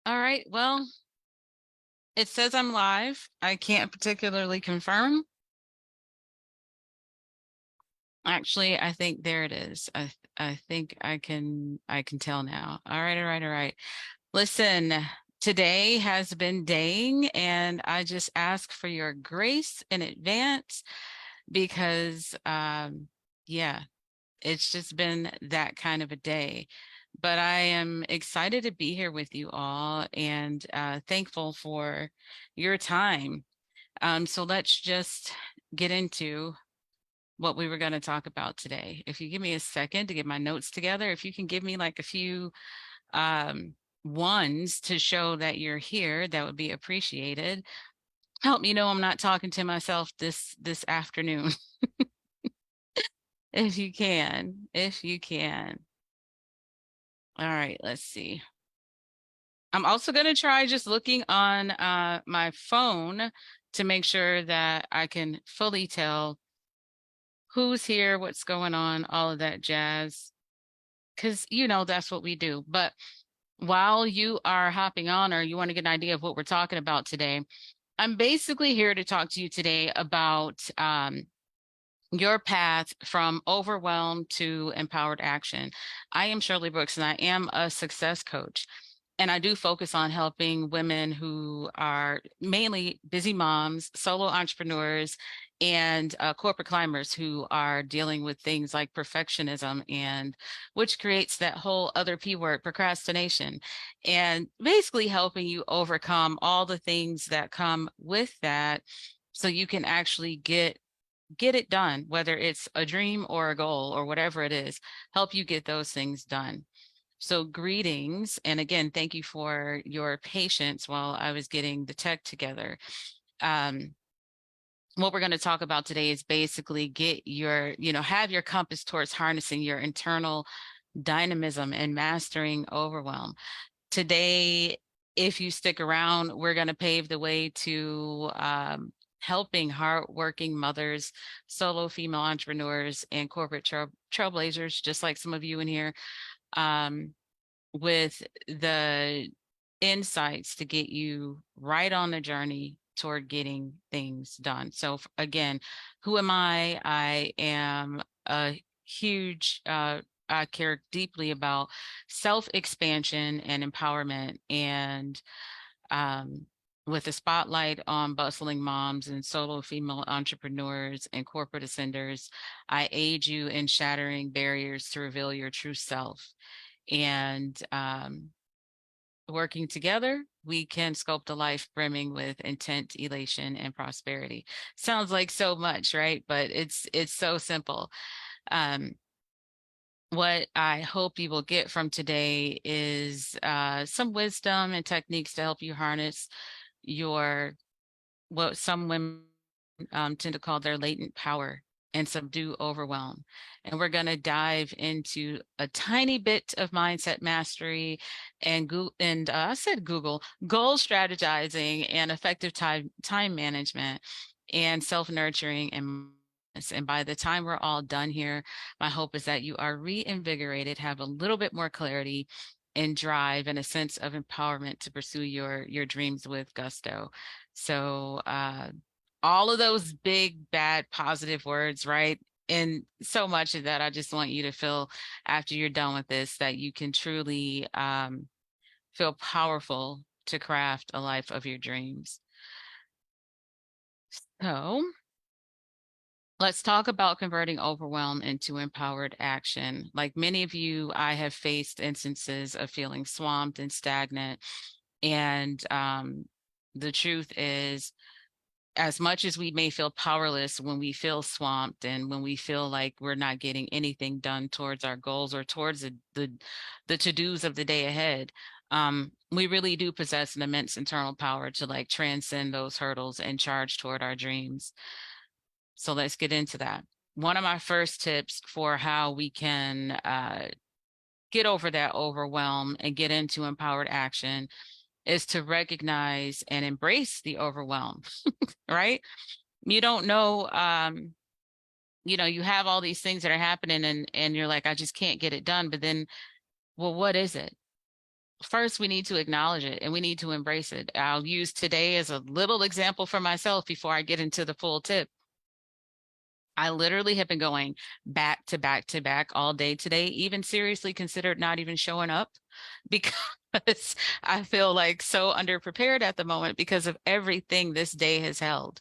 All right. Well, it says I'm live. I can't particularly confirm. Actually, I think there it is. I think I can tell now. All right, all right, all right. Listen, today has been daying, and I just ask for your grace in advance because yeah, it's just been that kind of a day. But I am excited to be here with you all and thankful for your time. So let's just get into what we were going to talk about today. If you give me a second to get my notes together, if you can give me like a few um, ones to show that you're here, that would be appreciated. Help me know I'm not talking to myself this afternoon, if you can, if you can. All right, let's see. I'm also going to try just looking on my phone to make sure that I can fully tell who's here, what's going on, all of that jazz. Because, that's what we do. But while you are hopping on or you want to get an idea of what we're talking about today, I'm basically here to talk to you today about your path from overwhelm to empowered action. I am Shirley Brooks and I am a success coach. And I do focus on helping women who are mainly busy moms, solo entrepreneurs, and corporate climbers who are dealing with things like perfectionism and which creates that whole other P word, procrastination, and basically helping you overcome all the things that come with that so you can actually get it done, whether it's a dream or a goal or whatever it is, help you get those things done. So greetings. And again, thank you for your patience while I was getting the tech together. Um, what we're going to talk about today is basically have your compass towards harnessing your internal dynamism and mastering overwhelm. Today, if you stick around, we're going to pave the way to helping hardworking mothers, solo female entrepreneurs, and corporate trailblazers, just like some of you in here, um, with the insights to get you right on the journey toward getting things done. So again, who am I? I am a huge, I care deeply about self-expansion and empowerment and um, with a spotlight on bustling moms and solo female entrepreneurs and corporate ascenders, I aid you in shattering barriers to reveal your true self. And working together, we can sculpt a life brimming with intent, elation, and prosperity. Sounds like so much, right? But it's so simple. Um, what I hope you will get from today is some wisdom and techniques to help you harness your what some women tend to call their latent power and subdue overwhelm. And we're going to dive into a tiny bit of mindset mastery and I said Google goal strategizing and effective time management and self nurturing and by the time we're all done here, my hope is that you are reinvigorated, have a little bit more clarity and drive and a sense of empowerment to pursue your dreams with gusto. So all of those big, bad, positive words, right? And so much of that, I just want you to feel after you're done with this that you can truly feel powerful to craft a life of your dreams. So let's talk about converting overwhelm into empowered action. Like many of you, I have faced instances of feeling swamped and stagnant. And the truth is, as much as we may feel powerless when we feel swamped and when we feel like we're not getting anything done towards our goals or towards the to-dos of the day ahead, we really do possess an immense internal power to like transcend those hurdles and charge toward our dreams. So let's get into that. One of my first tips for how we can get over that overwhelm and get into empowered action is to recognize and embrace the overwhelm, right? You don't know, you have all these things that are happening and you're like, I just can't get it done. But then, well, what is it? first we need to acknowledge it and we need to embrace it. I'll use today as a little example for myself before I get into the full tip. I literally have been going back to back to back all day today, even seriously considered not even showing up because I feel like so underprepared at the moment because of everything this day has held.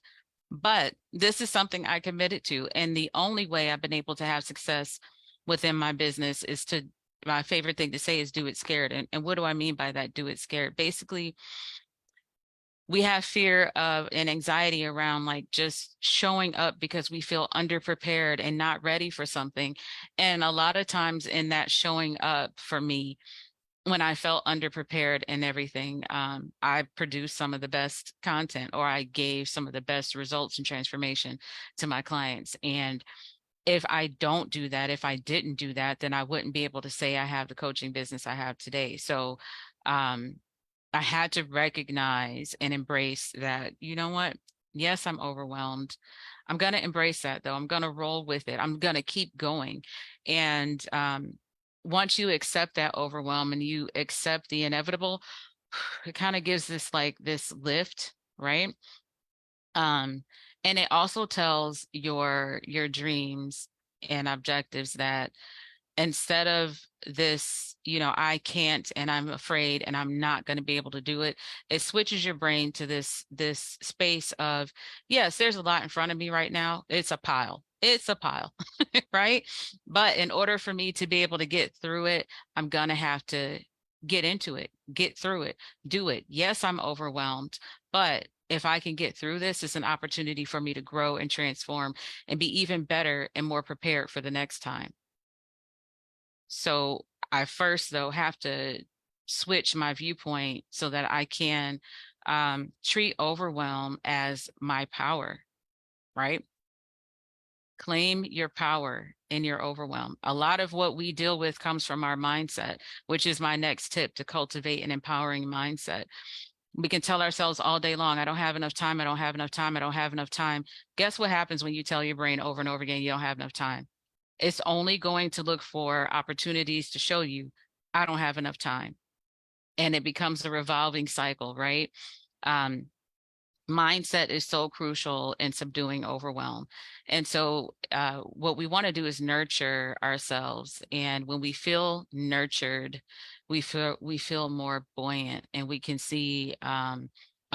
But this is something I committed to. And the only way I've been able to have success within my business is to, my favorite thing to say is do it scared. And what do I mean by that? Do it scared. Basically, we have fear of and anxiety around like just showing up because we feel underprepared and not ready for something. And a lot of times in that showing up for me, when I felt underprepared and everything, I produced some of the best content or I gave some of the best results and transformation to my clients. And if I don't do that, if I didn't do that, then I wouldn't be able to say I have the coaching business I have today. So, um, I had to recognize and embrace that, you know what? Yes, I'm overwhelmed. I'm going to embrace that though. I'm going to roll with it. I'm going to keep going. And once you accept that overwhelm and you accept the inevitable, it kind of gives this like this lift, right? Um, and it also tells your dreams and objectives that instead of this, I can't and I'm afraid and I'm not going to be able to do it, it switches your brain to this space of, yes, there's a lot in front of me right now. It's a pile. It's a pile, right? But in order for me to be able to get through it, I'm going to have to get into it, get through it, do it. Yes, I'm overwhelmed, but if I can get through this, it's an opportunity for me to grow and transform and be even better and more prepared for the next time. So I first, though, have to switch my viewpoint so that I can treat overwhelm as my power, right? Claim your power in your overwhelm. A lot of what we deal with comes from our mindset, which is my next tip to cultivate an empowering mindset. We can tell ourselves all day long, I don't have enough time. I don't have enough time. I don't have enough time. Guess what happens when you tell your brain over and over again, you don't have enough time? It's only going to look for opportunities to show you, I don't have enough time. And it becomes a revolving cycle, right? Um, Mindset is so crucial in subduing overwhelm. And so, what we want to do is nurture ourselves. And when we feel nurtured, we feel more buoyant, and we can see a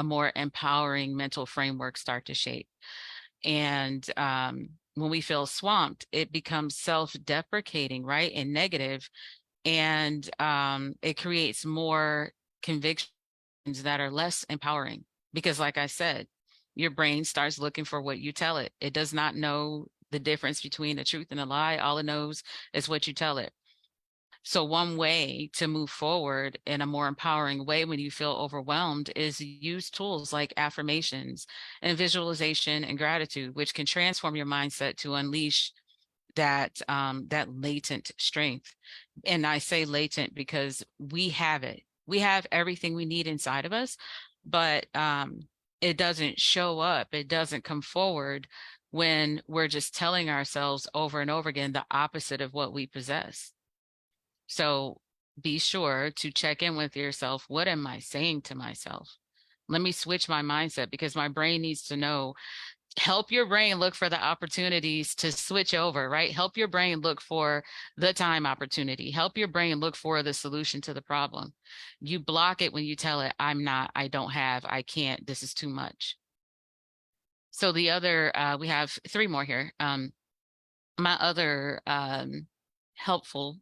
more empowering mental framework start to shape. And when we feel swamped, it becomes self-deprecating, right? And negative, and it creates more convictions that are less empowering. Because, like I said, your brain starts looking for what you tell it. It does not know the difference between a truth and a lie. All it knows is what you tell it. So one way to move forward in a more empowering way when you feel overwhelmed is use tools like affirmations and visualization and gratitude, which can transform your mindset to unleash that latent strength. And I say latent because we have it. We have everything we need inside of us, but it doesn't show up. It doesn't come forward when we're just telling ourselves over and over again the opposite of what we possess. So be sure to check in with yourself. What am I saying to myself? Let me switch my mindset because my brain needs to know. Help your brain look for the opportunities to switch over, right? Help your brain look for the time opportunity. Help your brain look for the solution to the problem. You block it when you tell it, I'm not, I don't have, I can't, this is too much. So the other, we have three more here. My other helpful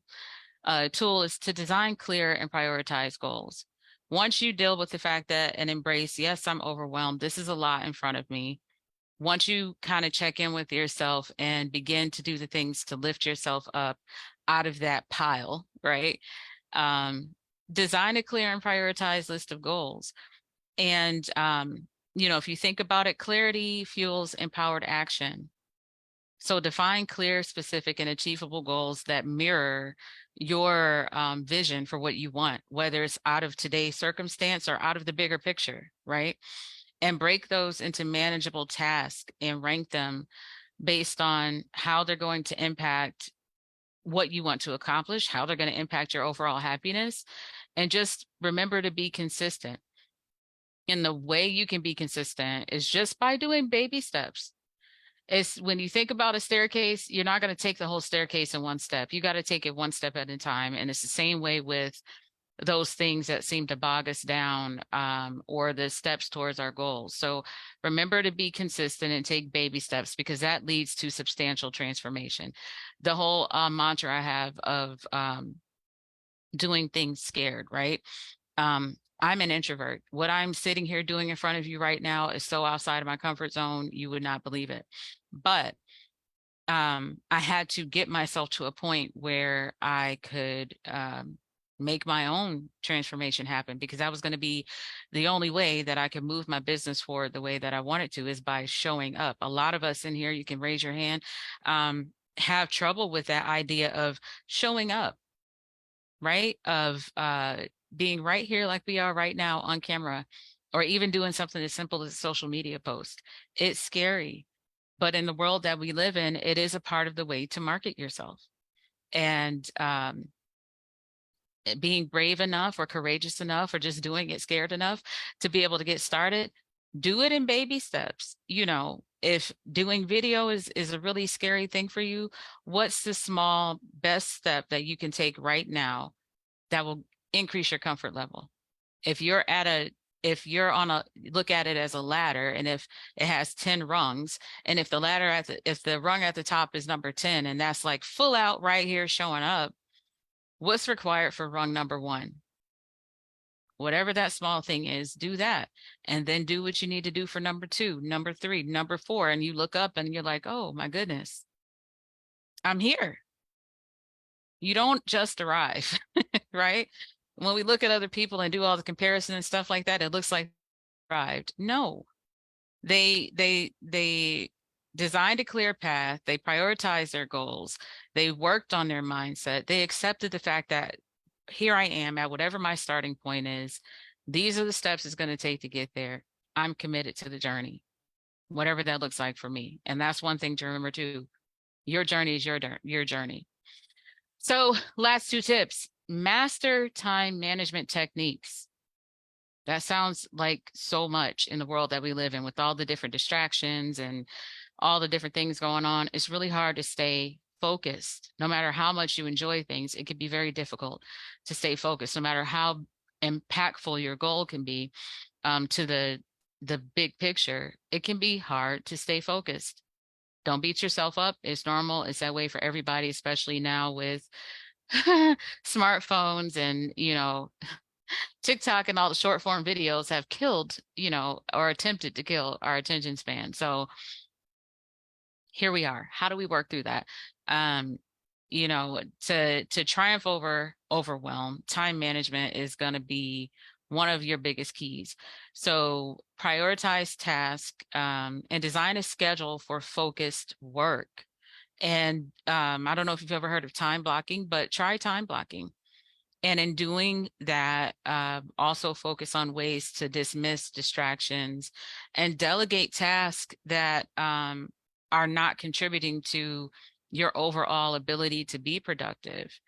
tool is to design clear and prioritize goals. Once you deal with the fact that and embrace, yes, I'm overwhelmed. This is a lot in front of me. Once you kind of check in with yourself and begin to do the things to lift yourself up out of that pile, right? Um, Design a clear and prioritized list of goals. And, if you think about it, clarity fuels empowered action. So define clear, specific, and achievable goals that mirror your vision for what you want, whether it's out of today's circumstance or out of the bigger picture, right? And break those into manageable tasks and rank them based on how they're going to impact what you want to accomplish, how they're going to impact your overall happiness, and just remember to be consistent. And the way you can be consistent is just by doing baby steps. It's when you think about a staircase, you're not going to take the whole staircase in one step. You got to take it one step at a time. And it's the same way with those things that seem to bog us down, or the steps towards our goals. So remember to be consistent and take baby steps, because that leads to substantial transformation. The whole mantra I have of doing things scared, right? I'm an introvert. What I'm sitting here doing in front of you right now is so outside of my comfort zone, you would not believe it. But I had to get myself to a point where I could make my own transformation happen, because that was going to be the only way that I could move my business forward the way that I wanted to, is by showing up. A lot of us in here, you can raise your hand, have trouble with that idea of showing up, right? Of being right here like we are right now on camera, or even doing something as simple as a social media post. It's scary. But in the world that we live in, it is a part of the way to market yourself. And being brave enough or courageous enough or just doing it scared enough to be able to get started, do it in baby steps. You know, if doing video is a really scary thing for you, what's the small best step that you can take right now that will increase your comfort level? If you're at a if you're on a look at it as a ladder, and if it has 10 rungs, and if the ladder if the rung at the top is number 10, and that's like full out right here showing up, what's required for rung number 1? Whatever that small thing is, do that. And then do what you need to do for number 2, number 3, number 4. And you look up and you're like, oh my goodness, I'm here. You don't just arrive, right? When we look at other people and do all the comparison and stuff like that, it looks like arrived. No, they designed a clear path. They prioritized their goals. They worked on their mindset. They accepted the fact that here I am at whatever my starting point is. These are the steps it's going to take to get there. I'm committed to the journey, whatever that looks like for me. And that's one thing to remember too. Your journey is your journey. So last 2 tips: master time management techniques. That sounds like so much in the world that we live in, with all the different distractions and all the different things going on. It's really hard to stay focused. No matter how much you enjoy things, it can be very difficult to stay focused, no matter how impactful your goal can be, to the big picture. It can be hard to stay focused. Don't beat yourself up. It's normal. It's that way for everybody, especially now with smartphones and, TikTok and all the short form videos have killed, or attempted to kill our attention span. So here we are. How do we work through that? To triumph over overwhelm, time management is going to be one of your biggest keys. So prioritize tasks, and design a schedule for focused work. And I don't know if you've ever heard of time blocking, but try time blocking. And in doing that, also focus on ways to dismiss distractions and delegate tasks that are not contributing to your overall ability to be productive.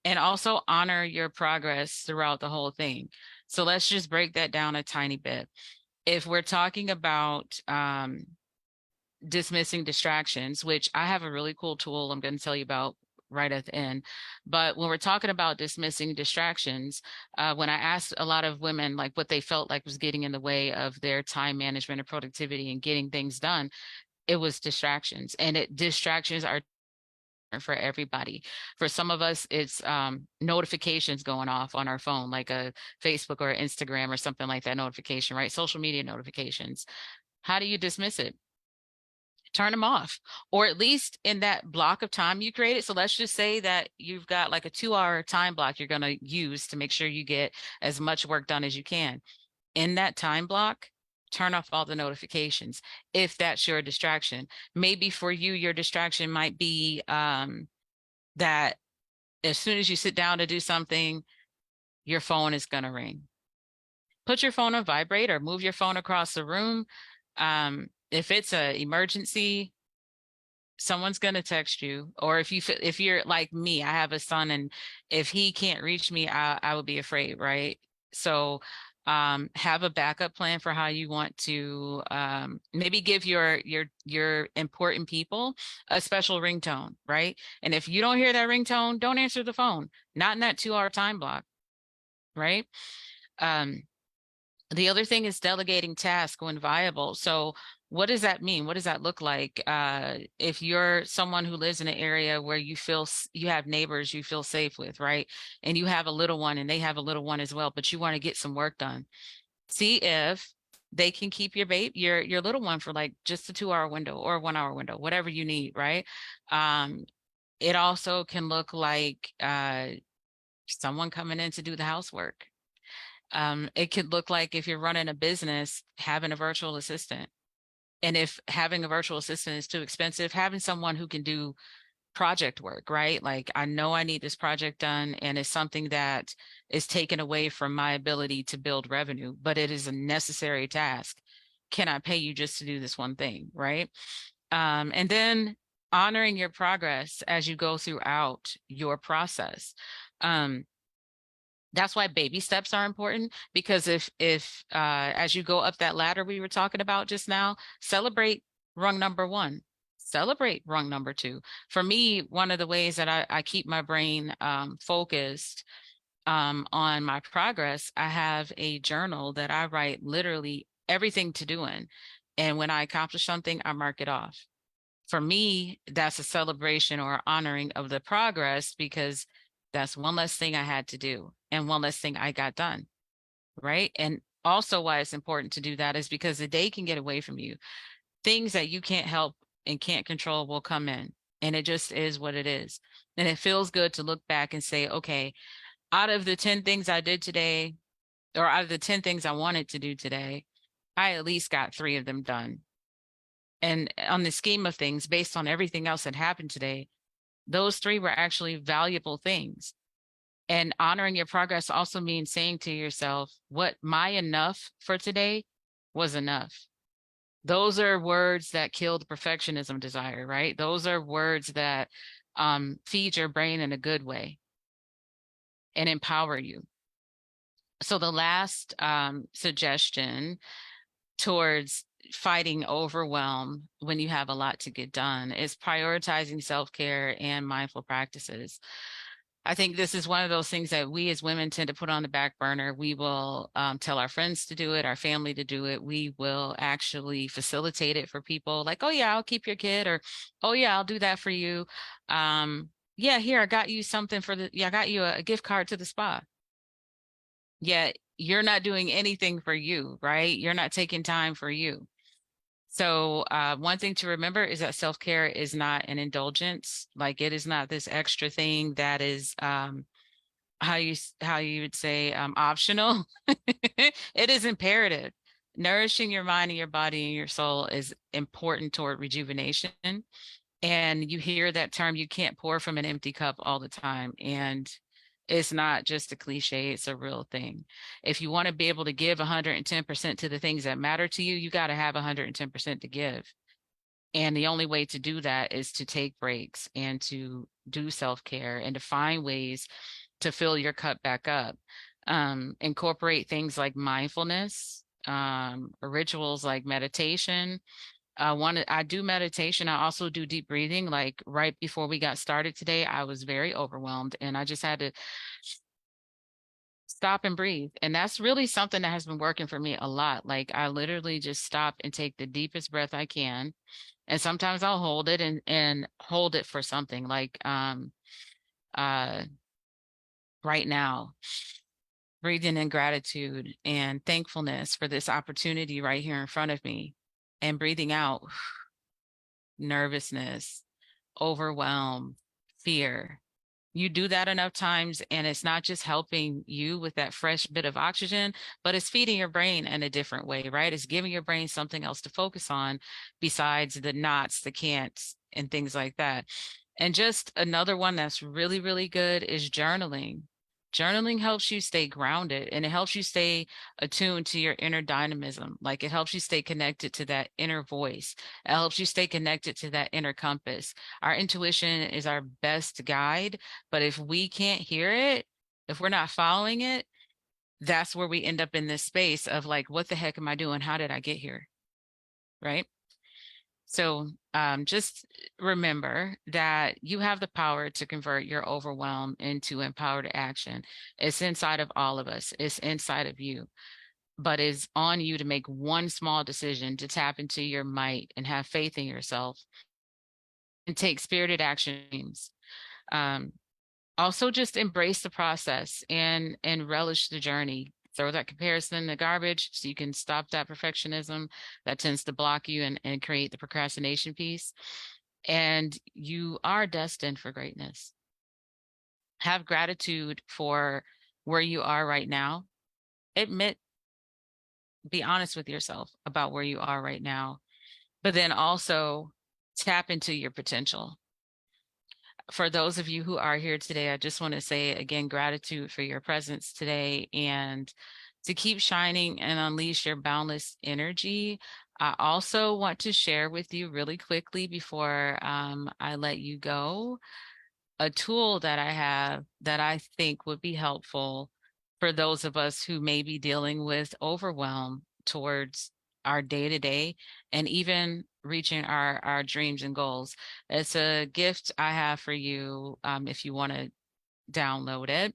And also honor your progress throughout the whole thing. So let's just break that down a tiny bit. If we're talking about dismissing distractions, which I have a really cool tool I'm going to tell you about right at the end. But when we're talking about dismissing distractions, when I asked a lot of women like what they felt like was getting in the way of their time management and productivity and getting things done, it was distractions. And distractions are for everybody. For some of us, it's notifications going off on our phone, like a Facebook or Instagram or something like that notification, right? Social media notifications. How do you dismiss it? Turn them off, or at least in that block of time you created. So let's just say that you've got like a 2-hour time block you're going to use to make sure you get as much work done as you can. In that time block, turn off all the notifications if that's your distraction. Maybe for you, your distraction might be that as soon as you sit down to do something, your phone is going to ring. Put your phone on vibrate or move your phone across the room. If it's an emergency, someone's going to text you. Or if you're like me, I have a son, and if he can't reach me, I would be afraid, right? So have a backup plan for how you want to maybe give your important people a special ringtone, right? And if you don't hear that ringtone, don't answer the phone, not in that 2 hour time block, right? Um, the other thing is delegating tasks when viable. So what does that mean? What does that look like? If you're someone who lives in an area where you feel you have neighbors you feel safe with, right? And you have a little one and they have a little one as well, but you want to get some work done. See if they can keep your little one for like just a 2 hour window or a 1 hour window, whatever you need, right? Um, it also can look like someone coming in to do the housework. It could look like if you're running a business, having a virtual assistant. And if having a virtual assistant is too expensive, having someone who can do project work, right? Like, I know I need this project done, and it's something that is taken away from my ability to build revenue, but it is a necessary task. Can I pay you just to do this one thing, right? And then honoring your progress as you go throughout your process. Um, that's why baby steps are important, because if as you go up that ladder we were talking about just now, celebrate rung number one, celebrate rung number two. For me, one of the ways that I keep my brain focused on my progress, I have a journal that I write literally everything to do in. And when I accomplish something, I mark it off. For me, that's a celebration or honoring of the progress, because that's one less thing I had to do and one less thing I got done, right? And also why it's important to do that is because the day can get away from you. Things that you can't help and can't control will come in, and it just is what it is. And it feels good to look back and say, okay, out of the 10 things I did today, or out of the 10 things I wanted to do today, I at least got 3 of them done. And on the scheme of things, based on everything else that happened today, those 3 were actually valuable things. And honoring your progress also means saying to yourself, what my enough for today was enough. Those are words that kill the perfectionism desire, right? Those are words that feed your brain in a good way and empower you. So the last suggestion towards fighting overwhelm when you have a lot to get done is prioritizing self-care and mindful practices. I think this is one of those things that we as women tend to put on the back burner. We will tell our friends to do it, our family to do it. We will actually facilitate it for people, like, oh yeah, I'll keep your kid, or oh yeah, I'll do that for you. Yeah, here, I got you something I got you a gift card to the spa. Yet you're not doing anything for you, right? You're not taking time for you. So one thing to remember is that self-care is not an indulgence. Like, it is not this extra thing that is how you would say optional. It is imperative. Nourishing your mind and your body and your soul is important toward rejuvenation. And you hear that term, you can't pour from an empty cup all the time. And it's not just a cliche, it's a real thing. If you want to be able to give 110% to the things that matter to you, you got to have 110% to give. And the only way to do that is to take breaks and to do self-care and to find ways to fill your cup back up. Incorporate things like mindfulness, rituals like meditation. I do meditation. I also do deep breathing. Like, right before we got started today, I was very overwhelmed and I just had to stop and breathe. And that's really something that has been working for me a lot. Like, I literally just stop and take the deepest breath I can. And sometimes I'll hold it and hold it for something like uh right now, breathing in gratitude and thankfulness for this opportunity right here in front of me, and breathing out nervousness, overwhelm, fear. You do that enough times, and it's not just helping you with that fresh bit of oxygen, but it's feeding your brain in a different way, right? It's giving your brain something else to focus on besides the knots, the can'ts, and things like that. And just another one that's really, really good is journaling. Journaling helps you stay grounded and it helps you stay attuned to your inner dynamism. Like it helps you stay connected to that inner voice. It helps you stay connected to that inner compass. Our intuition is our best guide, but if we can't hear it, if we're not following it, that's where we end up in this space of like, what the heck am I doing? How did I get here? Right? So just remember that you have the power to convert your overwhelm into empowered action. It's inside of all of us, it's inside of you, but it's on you to make one small decision to tap into your might and have faith in yourself and take spirited actions. Um, Also, just embrace the process and relish the journey. Throw that comparison in the garbage so you can stop that perfectionism that tends to block you and create the procrastination piece. And you are destined for greatness. Have gratitude for where you are right now. Admit, be honest with yourself about where you are right now, but then also tap into your potential. For those of you who are here today, I just want to say again, gratitude for your presence today and to keep shining and unleash your boundless energy. I also want to share with you really quickly before I let you go a tool that I have that I think would be helpful for those of us who may be dealing with overwhelm towards our day to day and even reaching our dreams and goals. It's a gift I have for you if you want to download it.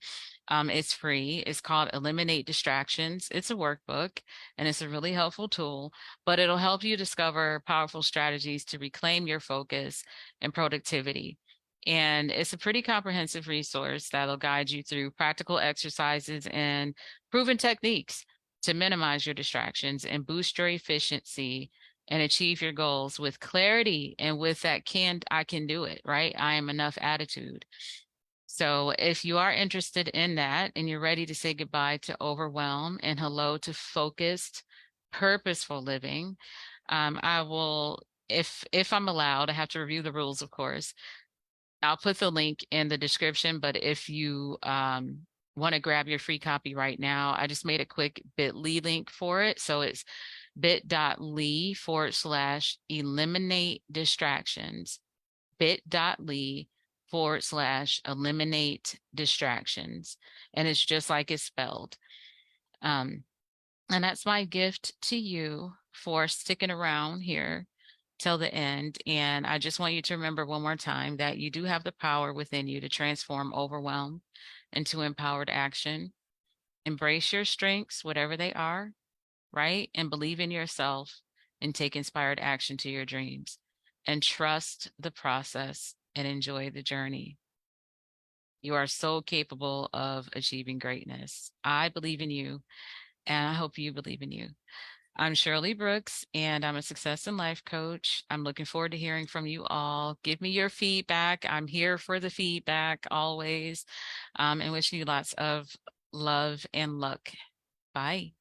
It's free. It's called Eliminate Distractions. It's a workbook and it's a really helpful tool, but it'll help you discover powerful strategies to reclaim your focus and productivity. And it's a pretty comprehensive resource that'll guide you through practical exercises and proven techniques to minimize your distractions and boost your efficiency and achieve your goals with clarity and with that I can do it, right? I am enough attitude. So if you are interested in that and you're ready to say goodbye to overwhelm and hello to focused, purposeful living, I will, if I'm allowed, I have to review the rules, of course. I'll put the link in the description, but if you want to grab your free copy right now, I just made a quick bit.ly link for it. So it's bit.ly/eliminate distractions, bit.ly/eliminate distractions. And it's just like it's spelled. And that's my gift to you for sticking around here till the end. And I just want you to remember one more time that you do have the power within you to transform overwhelm into empowered action. Embrace your strengths, whatever they are, right? And believe in yourself and take inspired action to your dreams and trust the process and enjoy the journey. You are so capable of achieving greatness. I believe in you, and I hope you believe in you. I'm Shirley Brooks, and I'm a success and life coach. I'm looking forward to hearing from you all. Give me your feedback. I'm here for the feedback always, and wishing you lots of love and luck. Bye.